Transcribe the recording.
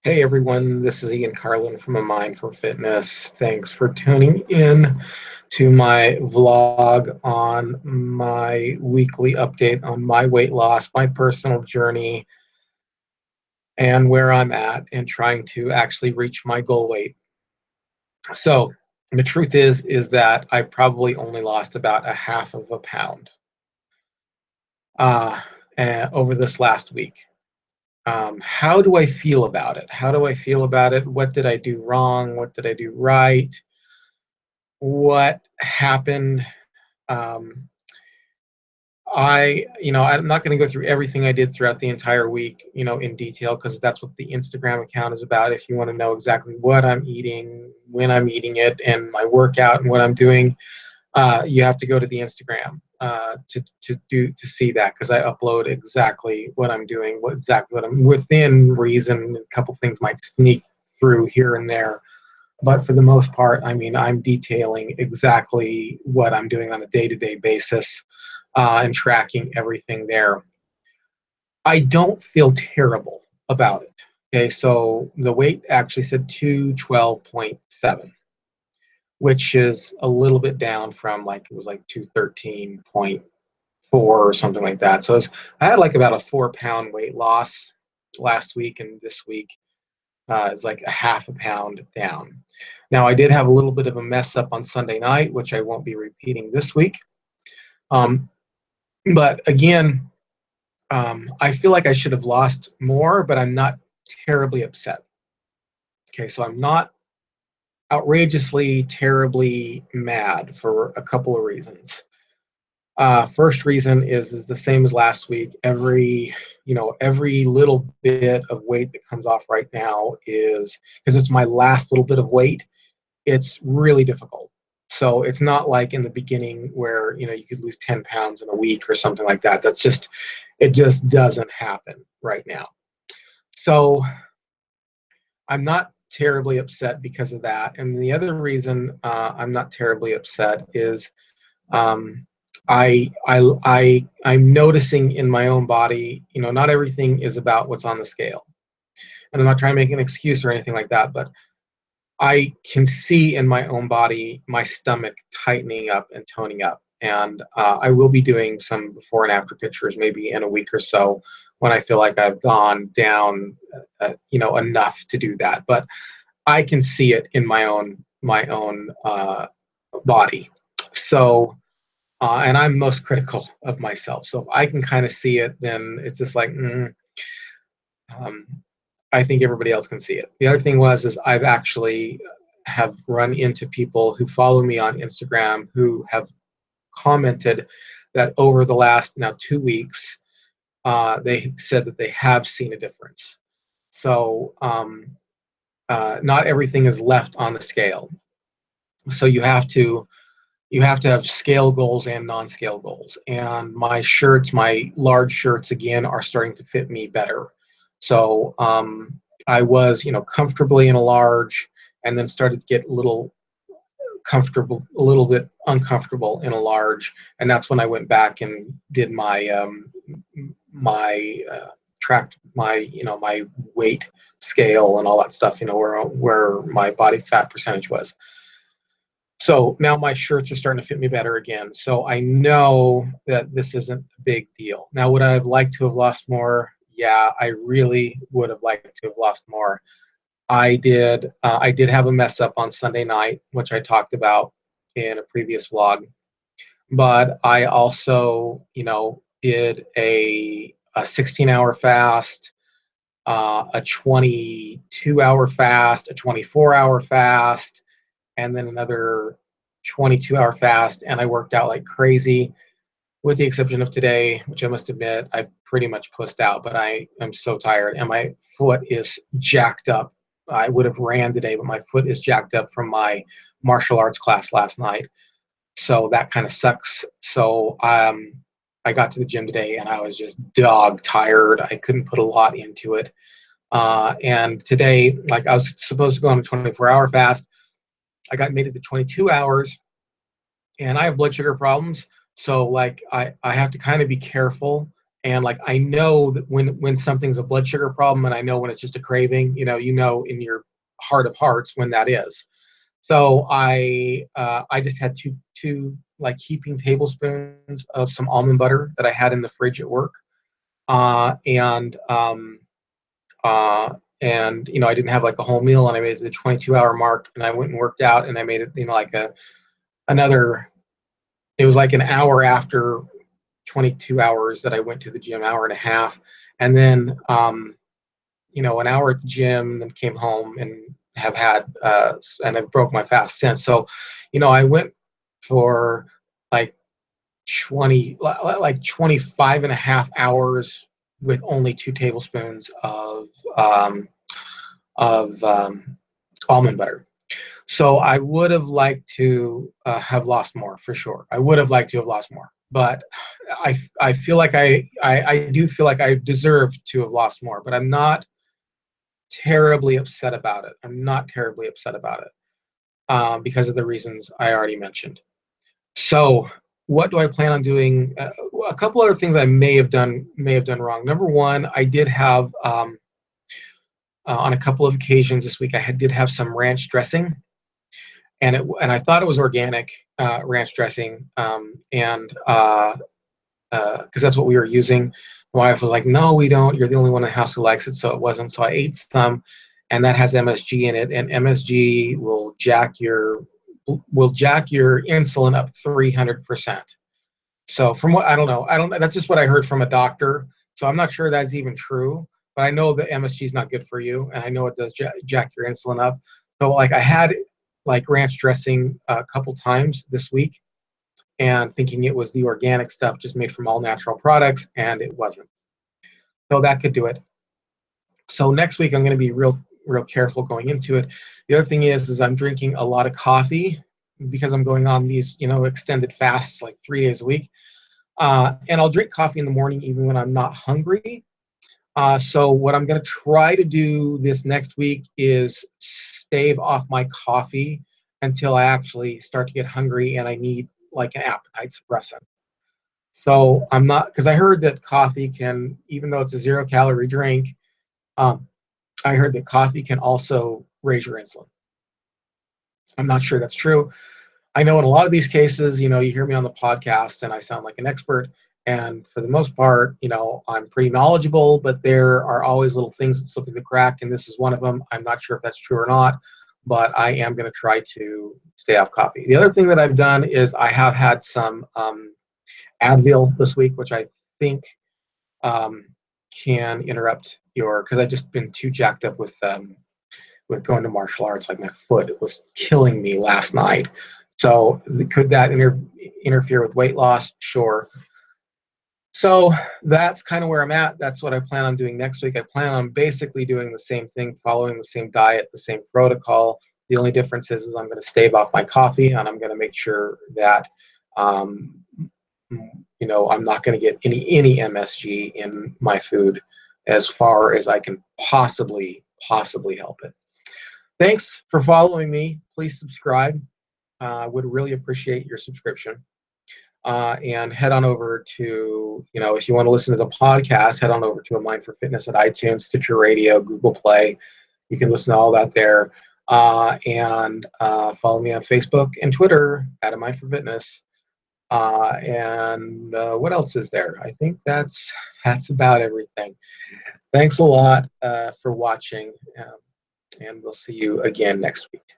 Hey everyone, this is Ian Carlin from A Mind for Fitness. Thanks for tuning in to my vlog on my weekly update on my weight loss, my personal journey, and where I'm at and trying to actually reach my goal weight. So the truth is that I probably only lost about a half of a pound uh, over this last week. How do I feel about it? How do I feel about it? What did I do wrong? What did I do right? What happened? Um, I'm not going to go through everything I did throughout the entire week, in detail, because that's what the Instagram account is about. If you want to know exactly what I'm eating, when I'm eating it, and my workout and what I'm doing, you have to go to the Instagram to see that, because I upload exactly what I'm doing, what I'm within reason. A couple things might sneak through here and there, but for the most part, I mean, I'm detailing exactly what I'm doing on a day-to-day basis and tracking everything there. I don't feel terrible about it. Okay, so the weight actually said 212.7, which is a little bit down from, like, it was like 213.4 or something like that. So I had like about a 4 pound weight loss last week, and this week is like a half a pound down. Now, I did have a little bit of a mess up on Sunday night, which I won't be repeating this week. Um, but again, I feel like I should have lost more, but I'm not terribly upset. Okay, so I'm not outrageously, terribly mad for a couple of reasons. First reason is the same as last week. Every little bit of weight that comes off right now is because it's my last little bit of weight. It's really difficult. So it's not like in the beginning where you could lose 10 pounds in a week or something like that. It just doesn't happen right now. So I'm not terribly upset because of that. And the other reason I'm not terribly upset is um, I'm noticing in my own body, not everything is about what's on the scale. And I'm not trying to make an excuse or anything like that, but I can see in my own body my stomach tightening up and toning up. And I will be doing some before and after pictures maybe in a week or so when I feel like I've gone down, enough to do that. But I can see it in my own body. So, and I'm most critical of myself. So if I can kind of see it, then it's just like, um, I think everybody else can see it. The other thing is I've actually have run into people who follow me on Instagram who have commented that over the last now 2 weeks, they said that they have seen a difference. So not everything is left on the scale. So you have to have scale goals and non-scale goals. And my shirts, my large shirts, again, are starting to fit me better. So I was, comfortably in a large, and then started to get a little bit uncomfortable in a large, and that's when I went back and did my tracked my weight scale and all that stuff. Where my body fat percentage was. So now my shirts are starting to fit me better again. So I know that this isn't a big deal. Now, would I have liked to have lost more? Yeah, I really would have liked to have lost more. I did. I did have a mess up on Sunday night, which I talked about in a previous vlog. But I also, did a 16-hour fast, a 22-hour fast, a 24-hour fast, and then another 22-hour fast, and I worked out like crazy, with the exception of today, which I must admit I pretty much pussed out, but I am so tired, and my foot is jacked up. I would have ran today, but my foot is jacked up from my martial arts class last night, so that kind of sucks. So I got to the gym today, and I was just dog tired. I couldn't put a lot into it. And today, like, I was supposed to go on a 24-hour fast. I got made it to 22 hours, and I have blood sugar problems. So like I have to kind of be careful And like I know that when something's a blood sugar problem, and I know when it's just a craving, you know in your heart of hearts when that is. So I just had two like heaping tablespoons of some almond butter that I had in the fridge at work, uh, and um, uh, and I didn't have like a whole meal, and I made it to the 22-hour mark, and I went and worked out, and I made it like another. It was like an hour after 22 hours that I went to the gym, hour and a half, and then an hour at the gym, then came home and have had and I've broke my fast since. So, I went for like 25 and a half hours with only 2 tablespoons of almond butter. So I would have liked to have lost more for sure. I would have liked to have lost more, but I feel like I do feel like I deserve to have lost more, but I'm not terribly upset about it. I'm not terribly upset about it because of the reasons I already mentioned. So what do I plan on doing? A couple other things I may have done wrong. Number one, I did have on a couple of occasions this week did have some ranch dressing, and I thought it was organic ranch dressing, and because that's what we were using. My wife was like, "No, we don't. You're the only one in the house who likes it," so it wasn't. So I ate some, and that has MSG in it, and MSG will jack your insulin up 300%. So from what I don't. That's just what I heard from a doctor. So I'm not sure that's even true, but I know that MSG is not good for you, and I know it does jack your insulin up. So like I had like ranch dressing a couple times this week, and thinking it was the organic stuff just made from all natural products, and it wasn't. So that could do it. So next week I'm going to be real careful going into it. The other thing is I'm drinking a lot of coffee because I'm going on these extended fasts like 3 days a week, and I'll drink coffee in the morning even when I'm not hungry. So what I'm going to try to do this next week is stave off my coffee until I actually start to get hungry and I need like an appetite suppressant. So I'm not, because I heard that coffee can, even though it's a 0-calorie drink, um, I heard that coffee can also raise your insulin. I'm not sure that's true. I know in a lot of these cases, you hear me on the podcast and I sound like an expert. And for the most part, I'm pretty knowledgeable, but there are always little things that slip through the crack. And this is one of them. I'm not sure if that's true or not, but I am going to try to stay off coffee. The other thing that I've done is I have had some Advil this week, which I think um, can interrupt because I've just been too jacked up with going to martial arts. Like my foot was killing me last night. So could that interfere with weight loss? Sure. So that's kind of where I'm at. That's what I plan on doing next week. I plan on basically doing the same thing, following the same diet, the same protocol. The only difference is I'm going to stave off my coffee, and I'm going to make sure that um, I'm not going to get any MSG in my food as far as I can possibly help it. Thanks for following me. Please subscribe. I would really appreciate your subscription. And head on over to, if you want to listen to the podcast, head on over to A Mind for Fitness at iTunes, Stitcher Radio, Google Play. You can listen to all that there. And follow me on Facebook and Twitter at A Mind for Fitness. And what else is there? I think that's about everything. Thanks a lot for watching, and we'll see you again next week.